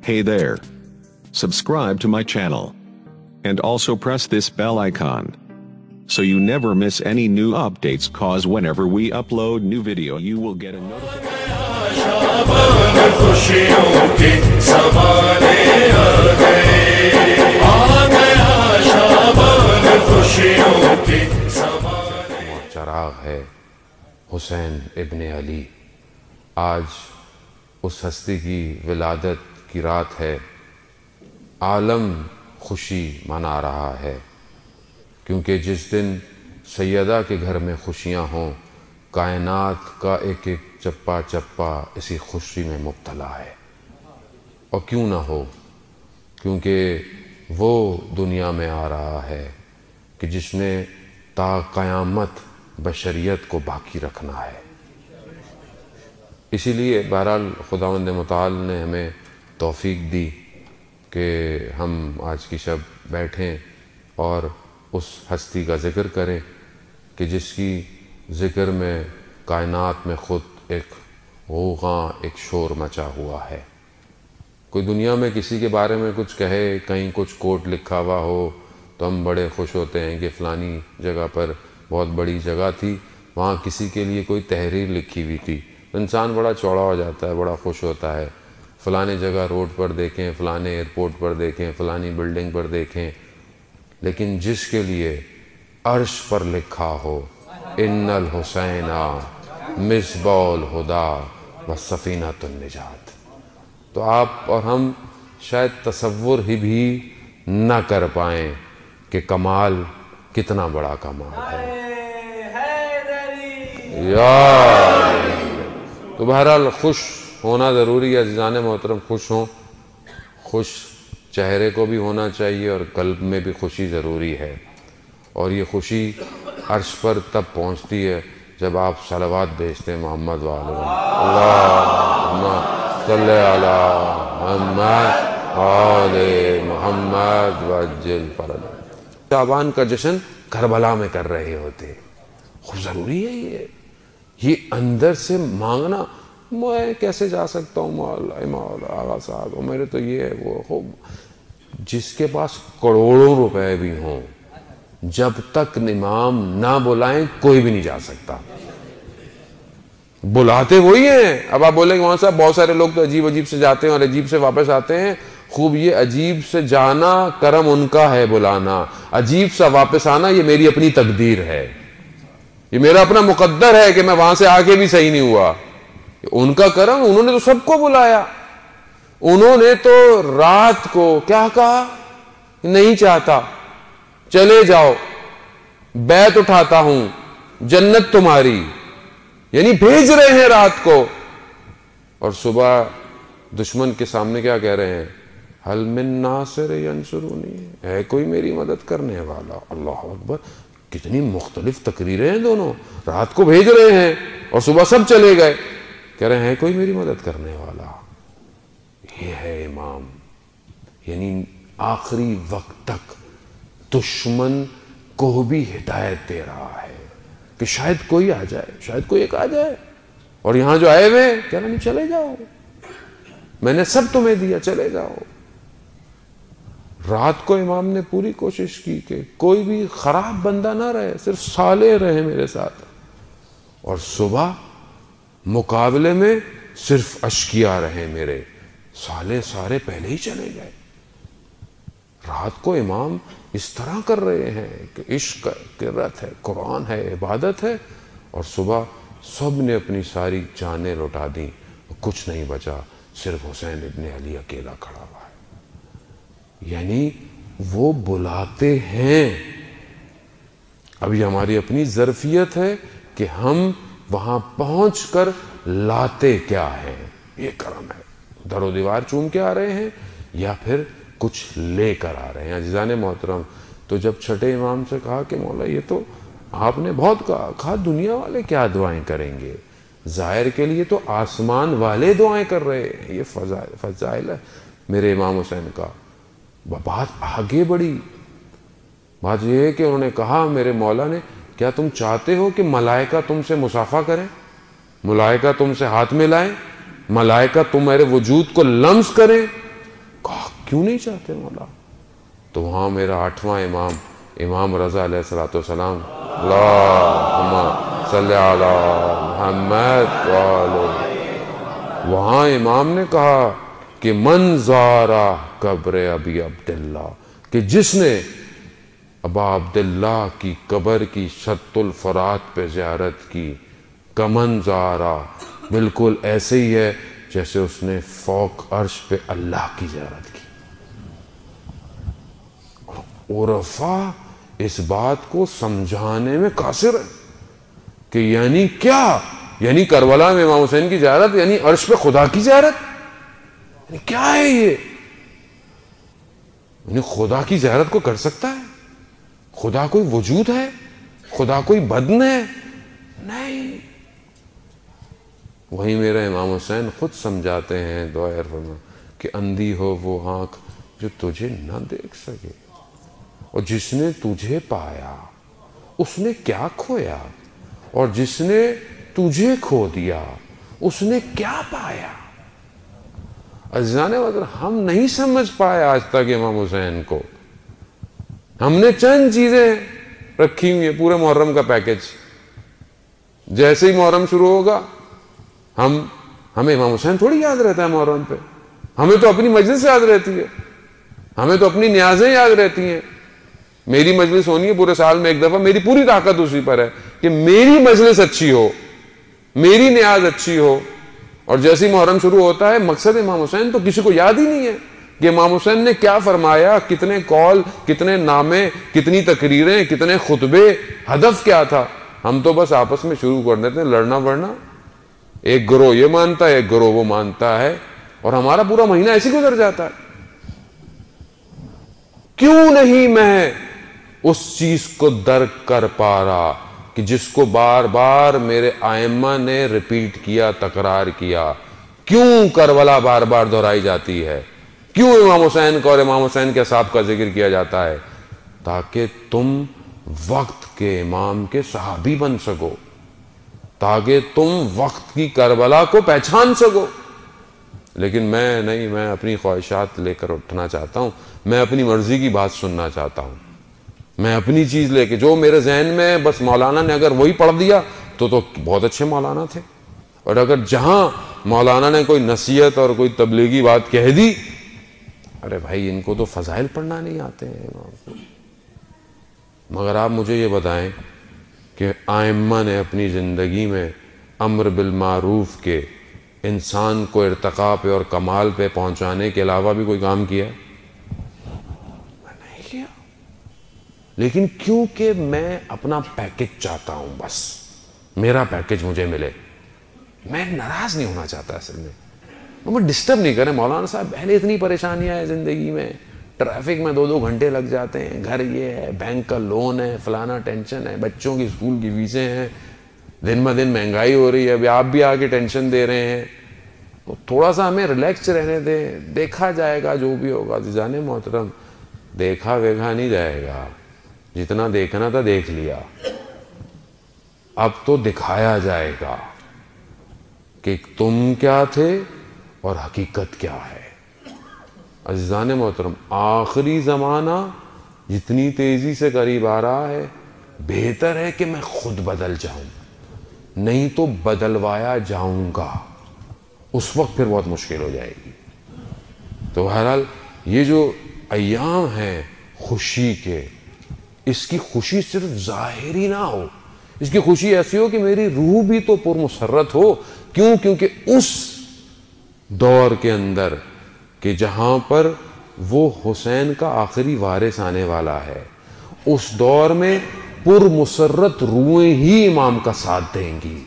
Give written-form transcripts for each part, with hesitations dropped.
Hey there. Subscribe to my channel. And also press this bell icon, so you never miss any new updates, cause whenever we upload new video you will get a چراغ ہے حسین ابن علی. آج اس ہستی کی ولادت کی رات ہے. عالم خوشی منا رہا ہے کیونکہ جس دن سیدہ کے گھر میں خوشیاں ہوں، کائنات کا ایک ایک چپا چپا اسی خوشی میں مبتلا ہے. اور کیوں نہ ہو، کیونکہ وہ دنیا میں آ رہا ہے کہ جس نے تا قیامت بشریت کو باقی رکھنا ہے. اسی لیے بہرحال خداوند متعال نے ہمیں توفیق دی کہ ہم آج کی شب بیٹھیں اور اس ہستی کا ذکر کریں کہ جس کی ذکر میں کائنات میں خود ایک غوغاں، ایک شور مچا ہوا ہے. کوئی دنیا میں کسی کے بارے میں کچھ کہے، کہیں کچھ کوٹ لکھا ہوا ہو تو ہم بڑے خوش ہوتے ہیں کہ فلانی جگہ پر بہت بڑی جگہ تھی، وہاں کسی کے لیے کوئی تحریر لکھی ہوئی تھی، انسان بڑا چوڑا ہو جاتا ہے، بڑا خوش ہوتا ہے. فلانے جگہ روڈ پر دیکھیں، فلانے ایئرپورٹ پر دیکھیں، فلانی بلڈنگ پر دیکھیں، لیکن جس کے لیے عرش پر لکھا ہو ان الحسین مصباح الہدی و سفینۃ النجات، تو آپ اور ہم شاید تصور ہی بھی نہ کر پائیں کہ کمال کتنا بڑا کمال ہے. تو بہرحال خوش ہونا ضروری ہے عزیزان محترم. خوش ہوں، خوش چہرے کو بھی ہونا چاہیے اور قلب میں بھی خوشی ضروری ہے. اور یہ خوشی عرش پر تب پہنچتی ہے جب آپ صلوات بھیجتے ہیں محمد وآلہ اللہم صلی علی محمد آل محمد وعجل فرجہ. شعبان کا جشن کربلا میں کر رہے ہوتے. خوب ضروری ہے یہ اندر سے مانگنا. میں کیسے جا سکتا ہوں مولا آغا صاحب، میرے تو یہ ہے وہ. خوب جس کے پاس کروڑوں روپے بھی ہوں، جب تک امام نہ بلائیں کوئی بھی نہیں جا سکتا. بلاتے وہی ہیں. اب آپ بولیں گے وہاں صاحب بہت سارے لوگ تو عجیب عجیب سے جاتے ہیں اور عجیب سے واپس آتے ہیں. خوب یہ عجیب سے جانا کرم ان کا ہے، بلانا. عجیب سا واپس آنا یہ میری اپنی تقدیر ہے، یہ میرا اپنا مقدر ہے کہ میں وہاں سے آگے بھی صحیح نہیں ہوا. ان کا کرم، انہوں نے تو سب کو بلایا. انہوں نے تو رات کو کیا کہا؟ نہیں چاہتا، چلے جاؤ، بیعت اٹھاتا ہوں، جنت تمہاری. یعنی بھیج رہے ہیں رات کو. اور صبح دشمن کے سامنے کیا کہہ رہے ہیں؟ حل من ناصر ینصرونی، ہے کوئی میری مدد کرنے والا. اللہ اکبر. کتنی مختلف تقریریں ہیں دونوں. رات کو بھیج رہے ہیں اور صبح سب چلے گئے، کہہ رہے ہیں کوئی میری مدد کرنے والا. یہ ہے امام. یعنی آخری وقت تک دشمن کو بھی ہدایت دے رہا ہے کہ شاید کوئی آ جائے، شاید کوئی ایک آ جائے. اور یہاں جو آئے ہوئے کہہ رہے ہیں چلے جاؤ، میں نے سب تمہیں دیا، چلے جاؤ. رات کو امام نے پوری کوشش کی کہ کوئی بھی خراب بندہ نہ رہے، صرف صالح رہے میرے ساتھ. اور صبح مقابلے میں صرف اشقیاء رہے میرے، صالح سارے پہلے ہی چلے گئے. رات کو امام اس طرح کر رہے ہیں کہ عشق قرت ہے، قرآن ہے، عبادت ہے. اور صبح سب نے اپنی ساری جانیں لوٹا دیں، کچھ نہیں بچا، صرف حسین ابن علی اکیلا کھڑا ہوا ہے. یعنی وہ بلاتے ہیں. اب یہ ہماری اپنی ظرفیت ہے کہ ہم وہاں پہنچ کر لاتے کیا ہیں. یہ کرم ہے. در و دیوار چوم کے آ رہے ہیں یا پھر کچھ لے کر آ رہے ہیں. عزیزان محترم، تو جب چھٹے امام سے کہا کہ مولا یہ تو آپ نے بہت کہا دنیا والے کیا دعائیں کریں گے، ظاہر کے لیے تو آسمان والے دعائیں کر رہے ہیں. یہ فضائل ہے میرے امام حسین کا. بات آگے بڑھی. بات یہ ہے کہ انہوں نے کہا میرے مولا نے، کیا تم چاہتے ہو کہ ملائکہ تم سے مصافحہ کریں، ملائکہ تم سے ہاتھ ملائیں، ملائکہ تمہارے وجود کو لمس کریں؟ کیوں نہیں چاہتے مولا؟ تو وہاں میرا 8واں امام، امام رضا علیہ الصلوۃ والسلام، اللہم صلی علی محمد وہاں امام نے کہا کہ من زارا قبر ابی عبداللہ، کہ جس نے ابا عبداللہ کی قبر کی شط الفرات پہ زیارت کی، کمن زارا، بالکل ایسے ہی ہے جیسے اس نے فوق عرش پہ اللہ کی زیارت کی۔ عرفا اس بات کو سمجھانے میں قاصر ہے کہ یعنی کیا، یعنی کربلا میں امام حسین کی زیارت یعنی عرش پہ خدا کی زیارت، یعنی کیا ہے یہ؟ یعنی خدا کی زیارت کو کر سکتا ہے؟ خدا کوئی وجود ہے؟ خدا کوئی بدن ہے؟ نہیں۔ وہیں میرا امام حسین خود سمجھاتے ہیں دعا فرما کہ اندھی ہو وہ آنکھ جو تجھے نہ دیکھ سکے، اور جس نے تجھے پایا اس نے کیا کھویا، اور جس نے تجھے کھو دیا اس نے کیا پایا۔ عزیزان وطن، ہم نہیں سمجھ پائے آج تک امام حسین کو۔ ہم نے چند چیزیں رکھی ہوئی ہیں، پورے محرم کا پیکج۔ جیسے ہی محرم شروع ہوگا ہمیں امام حسین تھوڑی یاد رہتا ہے محرم پہ، ہمیں تو اپنی مجلس یاد رہتی ہے، ہمیں تو اپنی نیازیں یاد رہتی ہیں۔ میری مجلس ہونی ہے پورے سال میں ایک دفعہ، میری پوری طاقت اسی پر ہے کہ میری مجلس اچھی ہو، میری نیاز اچھی ہو۔ اور جیسے ہی محرم شروع ہوتا ہے مقصد امام حسین تو کسی کو یاد ہی نہیں ہے کہ امام حسین نے کیا فرمایا، کتنے قول، کتنے نامے، کتنی تقریریں، کتنے خطبے، ہدف کیا تھا۔ ہم تو بس آپس میں شروع کر دیتے ہیں لڑنا ورنا، ایک گروہ یہ مانتا ہے ایک گروہ وہ مانتا ہے، اور ہمارا پورا مہینہ ایسے گزر جاتا ہے۔ کیوں نہیں میں اس چیز کو درک کر پا رہا کہ جس کو بار بار میرے ائمہ نے ریپیٹ کیا، تکرار کیا؟ کیوں کربلا بار بار دہرائی جاتی ہے؟ کیوں امام حسین کا اور امام حسین کے اصحاب کا ذکر کیا جاتا ہے؟ تاکہ تم وقت کے امام کے صحابی بن سکو، تاکہ تم وقت کی کربلا کو پہچان سکو۔ لیکن میں نہیں، میں اپنی خواہشات لے کر اٹھنا چاہتا ہوں، میں اپنی مرضی کی بات سننا چاہتا ہوں، میں اپنی چیز لے کے جو میرے ذہن میں، بس مولانا نے اگر وہی پڑھ دیا تو بہت اچھے مولانا تھے، اور اگر جہاں مولانا نے کوئی نصیحت اور کوئی تبلیغی بات کہہ دی، ارے بھائی ان کو تو فضائل پڑھنا نہیں آتے ہیں۔ مگر آپ مجھے یہ بتائیں کہ ائمہ نے اپنی زندگی میں امر بالمعروف کے، انسان کو ارتقاء پہ اور کمال پہ پہنچانے کے علاوہ بھی کوئی کام کیا؟ نہیں کیا۔ لیکن کیونکہ میں اپنا پیکج چاہتا ہوں، بس میرا پیکج مجھے ملے، میں ناراض نہیں ہونا چاہتا اصل میں، مجھے ڈسٹرب نہیں کریں مولانا صاحب، پہلے اتنی پریشانیاں ہیں زندگی میں، ٹریفک میں 2 گھنٹے لگ جاتے ہیں، گھر یہ ہے، بینک کا لون ہے، فلانا ٹینشن ہے، بچوں کی اسکول کی فیسیں ہیں، دن بہ دن مہنگائی ہو رہی ہے، ابھی آپ بھی آگے ٹینشن دے رہے ہیں، تو تھوڑا سا ہمیں ریلیکس رہنے دیں، دیکھا جائے گا جو بھی ہوگا۔ عزیزان محترم، دیکھا ویکھا نہیں جائے گا، جتنا دیکھنا تھا دیکھ لیا، اب تو دکھایا جائے گا کہ تم کیا تھے اور حقیقت کیا ہے۔ عزیزان محترم، آخری زمانہ جتنی تیزی سے قریب آ رہا ہے، بہتر ہے کہ میں خود بدل جاؤں، نہیں تو بدلوایا جاؤں گا، اس وقت پھر بہت مشکل ہو جائے گی۔ تو بہرحال یہ جو ایام ہیں خوشی کے، اس کی خوشی صرف ظاہری نہ ہو، اس کی خوشی ایسی ہو کہ میری روح بھی تو پرمسرت ہو۔ کیوں؟ کیونکہ اس دور کے اندر کہ جہاں پر وہ حسین کا آخری وارث آنے والا ہے، اس دور میں پرمسرت روحیں ہی امام کا ساتھ دیں گی۔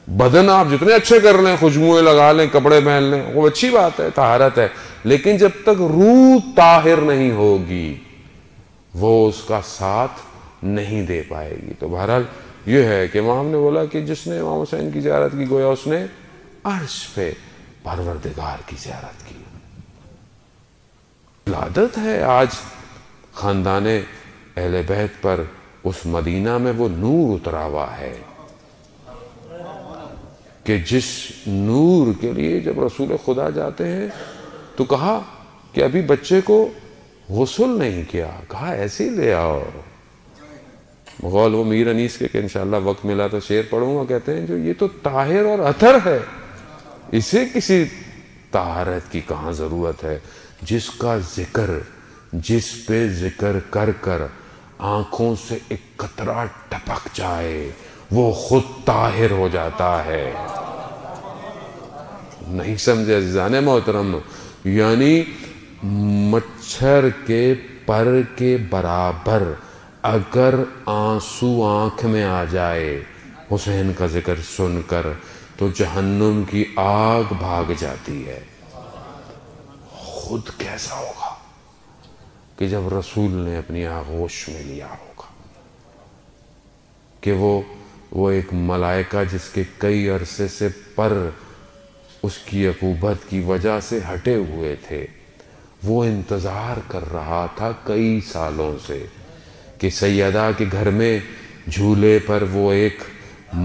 بدن آپ جتنے اچھے کر لیں، خوشبوئیں لگا لیں، کپڑے پہن لیں، وہ اچھی بات ہے، طہارت ہے، لیکن جب تک روح طاہر نہیں ہوگی وہ اس کا ساتھ نہیں دے پائے گی۔ تو بہرحال یہ ہے کہ امام نے بولا کہ جس نے امام حسین کی زیارت کی گویا اس نے عرش پہ پروردگار کی زیارت کی۔ عادت ہے آج خاندان اہل بیت پر اس مدینہ میں وہ نور اترا ہوا ہے کہ جس نور کے لیے جب رسول خدا جاتے ہیں تو کہا کہ ابھی بچے کو غسل نہیں کیا، کہا ایسے ہی لے آؤ. بقول وہ میر انیس کے کہ انشاءاللہ وقت ملا تو شعر پڑھوں گا، کہتے ہیں جو یہ تو طاہر اور اطہر ہے، اسے کسی طہارت کی کہاں ضرورت ہے. جس کا ذکر، جس پہ ذکر کر کر آنکھوں سے ایک قطرہ ٹپک جائے وہ خود طاہر ہو جاتا ہے. نہیں سمجھے عزیزان محترم؟ یعنی مچھر کے پر کے برابر اگر آنسو آنکھ میں آ جائے حسین کا ذکر سن کر تو جہنم کی آگ بھاگ جاتی ہے. خود کیسا ہوگا کہ جب رسول نے اپنی آغوش میں لیا ہوگا کہ وہ ایک ملائکہ جس کے کئی عرصے سے پر اس کی عقوبت کی وجہ سے ہٹے ہوئے تھے، وہ انتظار کر رہا تھا کئی سالوں سے کہ سیدہ کے گھر میں جھولے پر وہ ایک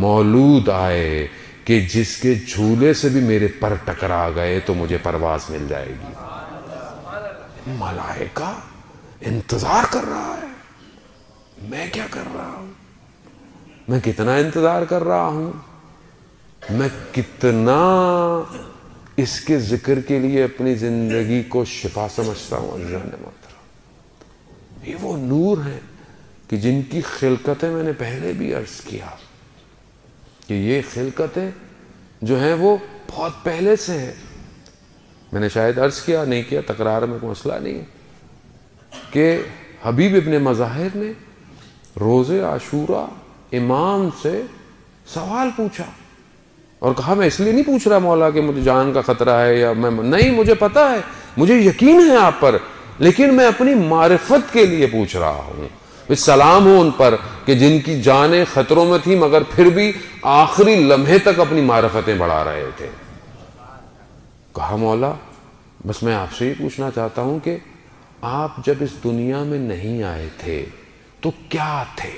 مولود آئے کہ جس کے جھولے سے بھی میرے پر ٹکرا گئے تو مجھے پرواز مل جائے گی. ملائکہ انتظار کر رہا ہے، میں کیا کر رہا ہوں؟ میں کتنا انتظار کر رہا ہوں، میں کتنا اس کے ذکر کے لیے اپنی زندگی کو شفا سمجھتا ہوں. عزیزان محترم، یہ وہ نور ہیں کہ جن کی خلقتیں میں نے پہلے بھی عرض کیا کہ یہ خلقتیں جو ہیں وہ بہت پہلے سے ہیں. میں نے شاید عرض کیا، نہیں کیا، تکرار میں کوئی مسئلہ نہیں ہے کہ حبیب ابن مظاہر نے روز عاشورہ امام سے سوال پوچھا اور کہا میں اس لیے نہیں پوچھ رہا مولا کہ مجھے جان کا خطرہ ہے یا نہیں، مجھے پتا ہے، مجھے یقین ہے آپ پر، لیکن میں اپنی معرفت کے لیے پوچھ رہا ہوں. سلام ہو ان پر کہ جن کی جانیں خطروں میں تھیں مگر پھر بھی آخری لمحے تک اپنی معرفتیں بڑھا رہے تھے. کہا مولا بس میں آپ سے یہ پوچھنا چاہتا ہوں کہ آپ جب اس دنیا میں نہیں آئے تھے تو کیا تھے؟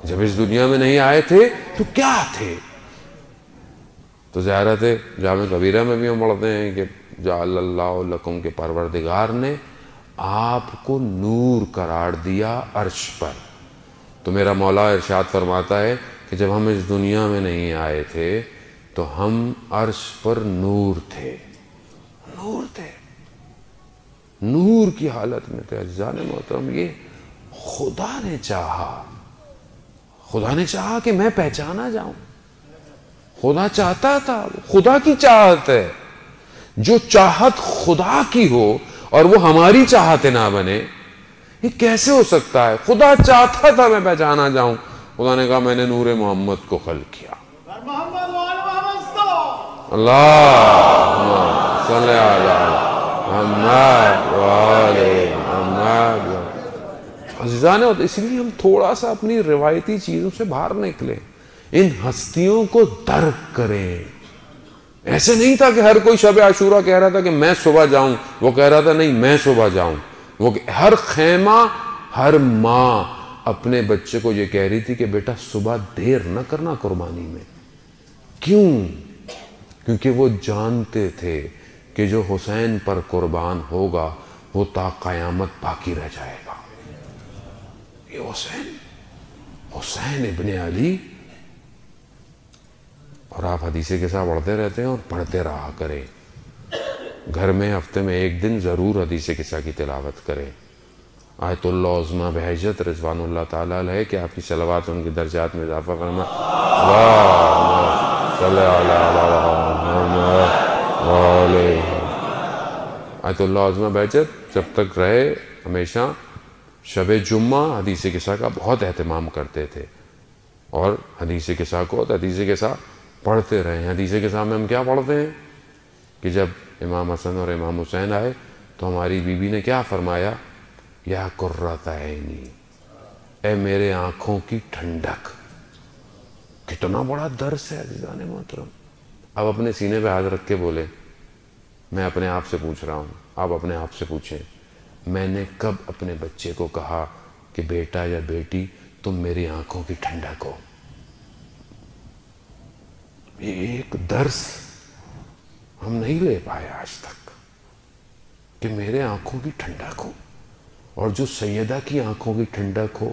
جب اس دنیا میں نہیں آئے تھے تو کیا تھے؟ تو زیارت جامع کبیرہ میں بھی ہم پڑھتے ہیں کہ جعل اللہ لکم کے پروردگار نے آپ کو نور قرار دیا عرش پر. تو میرا مولا ارشاد فرماتا ہے کہ جب ہم اس دنیا میں نہیں آئے تھے تو ہم عرش پر نور تھے، نور تھے، نور کی حالت میں تھے. عزیزان محترم، یہ خدا نے چاہا، خدا نے چاہا کہ میں پہچانا جاؤں. خدا چاہتا تھا، خدا کی چاہت ہے. جو چاہت خدا کی ہو اور وہ ہماری چاہت نہ بنے، یہ کیسے ہو سکتا ہے؟ خدا چاہتا تھا میں پہچانا جاؤں، خدا نے کہا میں نے نور محمد کو خلق کیا. اللہ صلی علی محمد وآلہ محمد. عزیزان، اس لیے ہم تھوڑا سا اپنی روایتی چیزوں سے باہر نکلیں، ان ہستیوں کو درک کریں. ایسے نہیں تھا کہ ہر کوئی شب عاشورہ کہہ رہا تھا کہ میں صبح جاؤں، وہ کہہ رہا تھا نہیں میں صبح جاؤں. وہ ہر خیمہ، ہر ماں اپنے بچے کو یہ کہہ رہی تھی کہ بیٹا صبح دیر نہ کرنا قربانی میں. کیوں؟ کیونکہ وہ جانتے تھے کہ جو حسین پر قربان ہوگا وہ تا قیامت باقی رہ جائے گا. یہ حسین ابن علی. اور آپ حدیث کے ساتھ پڑھتے رہتے ہیں اور پڑھتے رہا کریں. گھر میں ہفتے میں ایک دن ضرور حدیث قصہ کی تلاوت کریں. آیت اللہ عظمہ بہجت رضوان اللہ تعالیٰ علیہ کہ آپ کی صلوات ان کے درجات میں اضافہ کرنا. آیت اللہ عظمہ بہجت جب تک رہے ہمیشہ شب جمعہ حدیث قصہ کا بہت اہتمام کرتے تھے اور حدیث قصہ کو حدیث قصہ پڑھتے رہے. حدیث قصہ میں ہم کیا پڑھتے ہیں کہ جب امام حسن اور امام حسین آئے تو ہماری بیوی نے کیا فرمایا؟ یا قرۃ عینی، اے میرے آنکھوں کی ٹھنڈک. کتنا بڑا درس ہے عزیزان محترم. اب اپنے سینے پہ ہاتھ رکھ کے بولے میں اپنے آپ سے پوچھ رہا ہوں، آپ اپنے آپ سے پوچھیں میں نے کب اپنے بچے کو کہا کہ بیٹا یا بیٹی تم میری آنکھوں کی ٹھنڈک ہو؟ یہ ایک درس ہم نہیں لے پائے آج تک. کہ میرے آنکھوں کی ٹھنڈک ہو، اور جو سیدہ کی آنکھوں کی ٹھنڈک ہو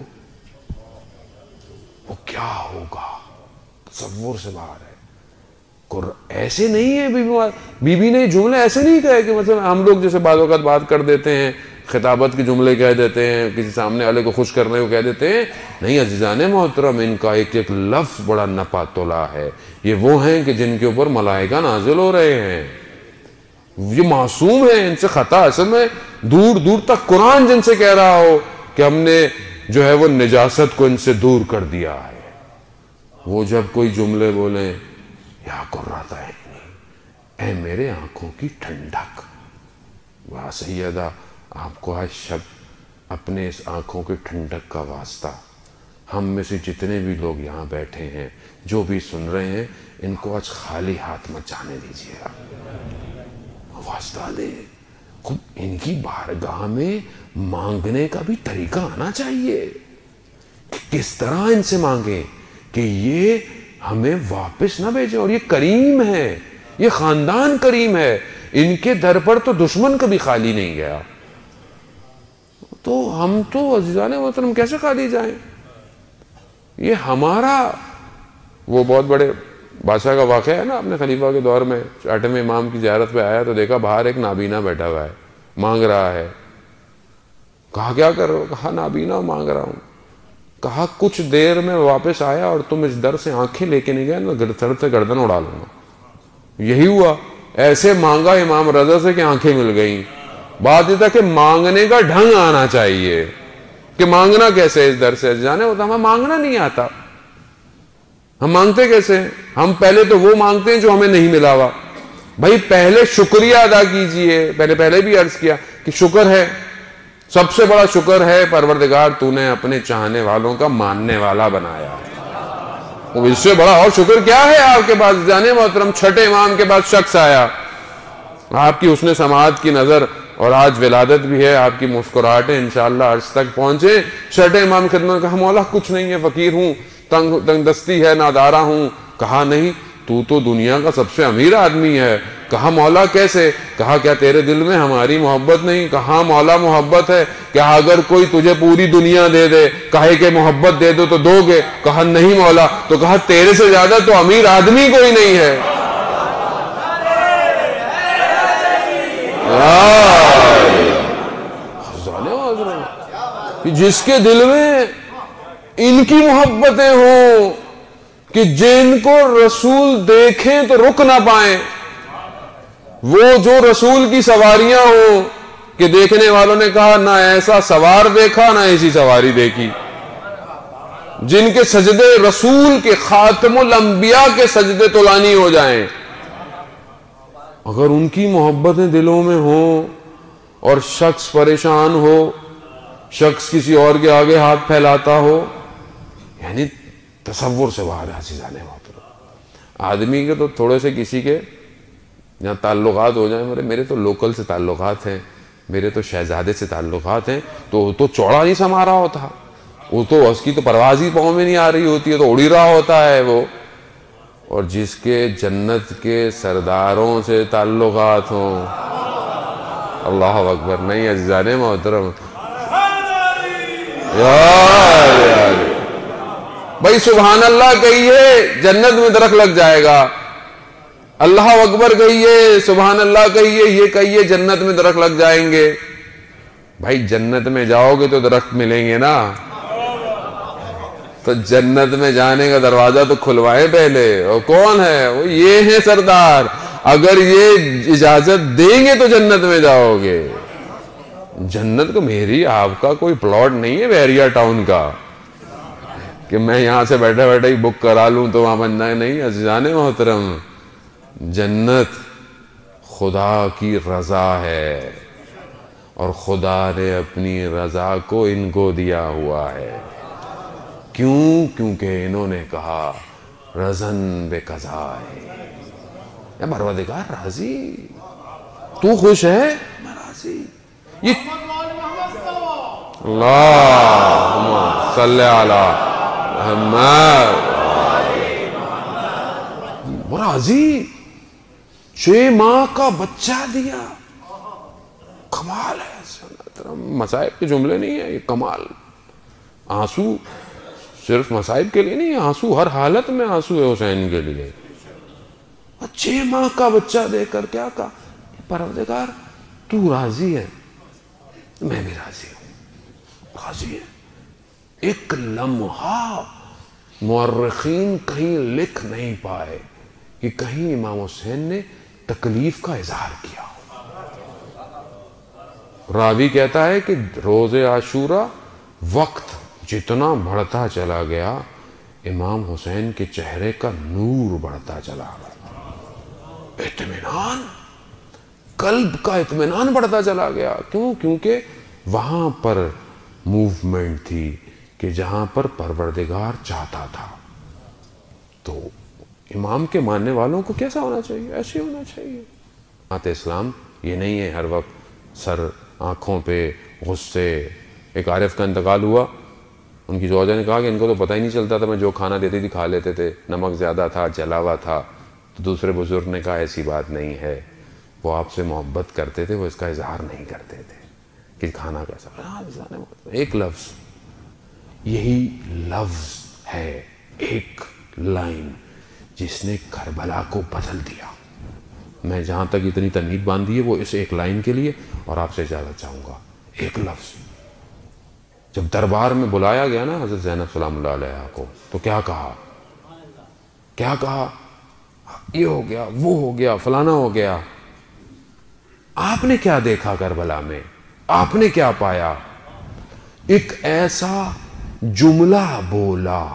وہ کیا ہوگا، تصور سے باہر ہے۔ ایسے نہیں ہے بی بی نے جملے ایسے نہیں کہے کہ مثلا ہم لوگ جیسے بعض اوقات بات کر دیتے ہیں، خطابت کے جملے کہہ دیتے ہیں، کسی سامنے والے کو خوش کرنے کو کہہ دیتے ہیں، نہیں عزیزان محترم، ان کا ایک ایک لفظ بڑا نپاتلا ہے۔ یہ وہ ہیں کہ جن کے اوپر ملائکہ نازل ہو رہے ہیں، یہ معصوم ہیں، ان سے خطا اصل میں دور دور تک قرآن جن سے کہہ رہا ہو کہ ہم نے جو ہے وہ نجاست کو ان سے دور کر دیا ہے، وہ جب کوئی جملے بولیں، یا قرۃ عینی، اے میرے آنکھوں کی ٹھنڈک، واہ سیدہ، آپ کو آج شب اپنے اس آنکھوں کی ٹھنڈک کا واسطہ، ہم میں سے جتنے بھی لوگ یہاں بیٹھے ہیں، جو بھی سن رہے ہیں، ان کو آج خالی ہاتھ مت جانے دیجیے گا، واسطہ دیں۔ خود ان کی بارگاہ میں مانگنے کا بھی طریقہ آنا چاہیے کہ کس طرح ان سے مانگیں کہ یہ ہمیں واپس نہ بھیجیں۔ اور یہ کریم ہے، یہ خاندان کریم ہے، ان کے در پر تو دشمن کبھی خالی نہیں گیا، تو ہم تو عزیزان محترم کیسے خالی جائیں؟ یہ ہمارا وہ بہت بڑے بادشاہ کا واقعہ ہے نا، اپنے خلیفہ کے دور میں 8ویں امام کی زیارت پہ آیا تو دیکھا باہر ایک نابینا بیٹھا ہوا ہے، مانگ رہا ہے۔ کہا کیا کر رہے ہو؟ کہا نابینا مانگ رہا ہوں۔ کہا کچھ دیر میں واپس آیا اور تم اس در سے آنکھیں لے کے نہیں گئے نا، سر سے گردن اڑا لوں گا۔ یہی ہوا، ایسے مانگا امام رضا سے کہ آنکھیں مل گئیں۔ بات یہ تھا کہ مانگنے کا ڈھنگ آنا چاہیے کہ مانگنا کیسے اس در سے، جانے ہوتا ہمیں مانگنا نہیں آتا، ہم مانگتے کیسے ہیں؟ ہم پہلے تو وہ مانگتے ہیں جو ہمیں نہیں ملا ہوا۔ بھائی پہلے شکریہ ادا کیجئے، پہلے بھی عرض کیا کہ شکر ہے، سب سے بڑا شکر ہے پروردگار تو نے اپنے چاہنے والوں کا ماننے والا بنایا۔ اس سے بڑا اور شکر کیا ہے آپ کے پاس؟ جانے محترم 6 امام کے بعد شخص آیا، آپ کی حسن سماعت کی نظر، اور آج ولادت بھی ہے، آپ کی مسکراہٹیں انشاءاللہ عرش تک پہنچے۔ 6 امام خدمت میں کہا مولا کچھ نہیں ہے، فقیر ہوں، تنگ دستی ہے، نادارہ ہوں۔ کہا نہیں، تو دنیا کا سب سے امیر آدمی ہے۔ کہا مولا کیسے؟ کہا کیا تیرے دل میں ہماری محبت نہیں؟ کہا مولا محبت ہے، کیا اگر کوئی تجھے پوری دنیا دے دے، کہے کہ محبت دے دو تو دو گے؟ کہا نہیں مولا۔ تو کہا تیرے سے زیادہ تو امیر آدمی کوئی نہیں ہے۔ جس کے دل میں ان کی محبتیں ہوں کہ جن کو رسول دیکھیں تو رک نہ پائیں، وہ جو رسول کی سواریاں ہوں کہ دیکھنے والوں نے کہا نہ ایسا سوار دیکھا نہ ایسی سواری دیکھی، جن کے سجدے رسول کے خاتم الانبیاء کے سجدے طولانی ہو جائیں، اگر ان کی محبتیں دلوں میں ہوں اور شخص پریشان ہو، شخص کسی اور کے آگے ہاتھ پھیلاتا ہو، یعنی تصور سے باہر ہے عزیزان محترم۔ آدمی کے تو تھوڑے سے کسی کے جہاں تعلقات ہو جائیں، میرے تو لوکل سے تعلقات ہیں، میرے تو شہزادے سے تعلقات ہیں، تو چوڑا نہیں سما رہا ہوتا، وہ تو اس کی تو پرواز ہی پاؤں میں نہیں آ رہی ہوتی ہے، تو اڑی رہا ہوتا ہے وہ۔ اور جس کے جنت کے سرداروں سے تعلقات ہوں، اللہ اکبر، نہیں عزیزان محترم، بھائی سبحان اللہ کہیے جنت میں درخت لگ جائے گا، اللہ اکبر کہیے، سبحان اللہ کہیے، یہ کہیے جنت میں درخت لگ جائیں گے۔ بھائی جنت میں جاؤ گے تو درخت ملیں گے نا، تو جنت میں جانے کا دروازہ تو کھلوائے پہلے، اور کون ہے وہ؟ یہ ہیں سردار، اگر یہ اجازت دیں گے تو جنت میں جاؤ گے۔ جنت کو میری آپ کا کوئی پلاٹ نہیں ہے بحریہ ٹاؤن کا کہ میں یہاں سے بیٹھے بیٹھے ہی بک کرا لوں تو وہاں بن جائے، نہیں عزیزان محترم، جنت خدا کی رضا ہے، اور خدا نے اپنی رضا کو ان کو دیا ہوا ہے۔ کیوں؟ کیونکہ انہوں نے کہا رضن بے قضا ہے، یا پروردگار راضی، تو خوش ہے میں راضی۔ یہ اللہم صلی علی محمد، وہ راضی، 6 ماہ کا بچہ دیا، کمال ہے. مصائب کے جملے نہیں ہیں یہ, کمال. آنسو صرف مصائب کے لیے نہیں, آنسو ہر حالت میں آنسو ہے حسین کے لیے. 6 ماہ کا بچہ دیکھ کر کیا کہا, پروردگار تو راضی ہے, میں بھی راضی ہوں. راضی ہے. ایک لمحہ مورخین کہیں لکھ نہیں پائے کہ کہیں امام حسین نے تکلیف کا اظہار کیا. راوی کہتا ہے کہ روز عاشورہ وقت جتنا بڑھتا چلا گیا, امام حسین کے چہرے کا نور بڑھتا چلا گیا. اطمینان, قلب کا اطمینان بڑھتا چلا گیا. کیوں؟ کیونکہ وہاں پر موومنٹ تھی کہ جہاں پر پروردگار چاہتا تھا. تو امام کے ماننے والوں کو کیسا ہونا چاہیے؟ ایسے ہونا چاہیے. بات اسلام یہ نہیں ہے ہر وقت سر آنکھوں پہ غصے. ایک عارف کا انتقال ہوا, ان کی زوجہ نے کہا کہ ان کو تو پتہ ہی نہیں چلتا تھا, میں جو کھانا دیتی تھی کھا لیتے تھے, نمک زیادہ تھا, جلا ہوا تھا. تو دوسرے بزرگ نے کہا ایسی بات نہیں ہے, وہ آپ سے محبت کرتے تھے, وہ اس کا اظہار نہیں کرتے تھے کہ کھانا کیسا. ایک لفظ, یہی لفظ ہے ایک لائن جس نے کربلا کو بدل دیا. میں جہاں تک اتنی تنید باندھی ہے وہ اس ایک لائن کے لیے, اور آپ سے اجازت چاہوں گا. ایک لفظ جب دربار میں بلایا گیا نا حضرت زینب سلام اللہ علیہ کو, تو کیا کہا؟ کیا کہا؟ یہ ہو گیا, وہ ہو گیا, فلانا ہو گیا. آپ نے کیا دیکھا کربلا میں؟ آپ نے کیا پایا؟ ایک ایسا جملہ بولا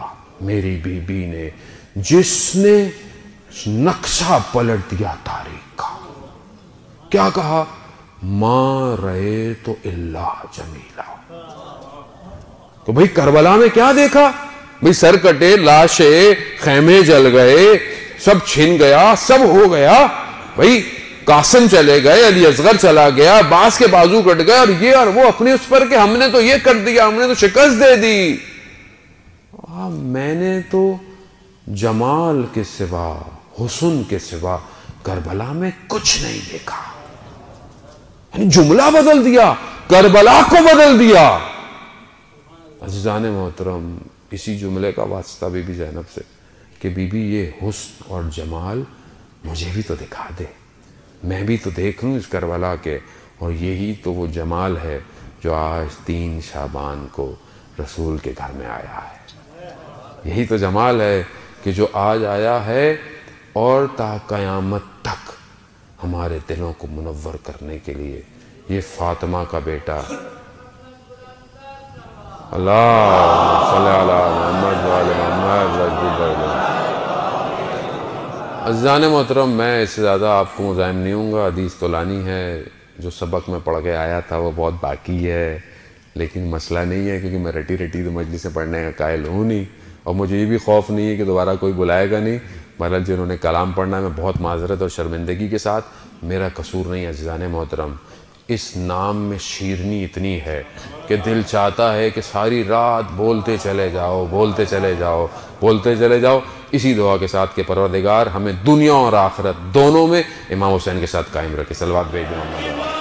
میری بی بی نے جس نے نقشہ پلٹ دیا تاریخ کا. کیا کہا؟ ما رہے تو اللہ جمیلہ. تو بھئی کربلا میں کیا دیکھا؟ بھئی سر کٹے, لاشیں, خیمے جل گئے, سب چھن گیا, سب ہو گیا. بھئی قاسم چلے گئے, علی اصغر چلا گیا, باس کے بازو کٹ گئے, اور یہ اور وہ اپنے اس پر کہ ہم نے تو یہ کر دیا, ہم نے تو شکست دے دی. میں نے تو جمال کے سوا, حسن کے سوا کربلا میں کچھ نہیں دیکھا. یعنی جملہ بدل دیا, کربلا کو بدل دیا. عزیزان محترم, اسی جملے کا واسطہ بی بی زینب سے کہ بی بی یہ حسن اور جمال مجھے بھی تو دکھا دے, میں بھی تو دیکھ لوں اس کربلا کے. اور یہی تو وہ جمال ہے جو آج 3 شعبان کو رسول کے گھر میں آیا ہے. یہی تو جمال ہے کہ جو آج آیا ہے اور تا قیامت تک ہمارے دلوں کو منور کرنے کے لیے. یہ فاطمہ کا بیٹا, اللہ صلی اللہ محمد وعلی محمد. عزیزان محترم, میں اس سے زیادہ آپ کو مزاحم نہیں ہوں گا. حدیث تو لانی ہے, جو سبق میں پڑھ کے آیا تھا وہ بہت باقی ہے, لیکن مسئلہ نہیں ہے کیونکہ میں رٹی تو مجلس سے پڑھنے کا قائل ہوں نہیں, اور مجھے یہ بھی خوف نہیں ہے کہ دوبارہ کوئی بلائے گا نہیں. بہرحال جنہوں نے کلام پڑھنا ہے, میں بہت معذرت اور شرمندگی کے ساتھ, میرا قصور نہیں ہے. عزیزان محترم, اس نام میں شیرنی اتنی ہے کہ دل چاہتا ہے کہ ساری رات بولتے چلے جاؤ, بولتے چلے جاؤ, بولتے چلے جاؤ. اسی دعا کے ساتھ کہ پروردگار ہمیں دنیا اور آخرت دونوں میں امام حسین کے ساتھ قائم رکھے. صلوات بھیج دو.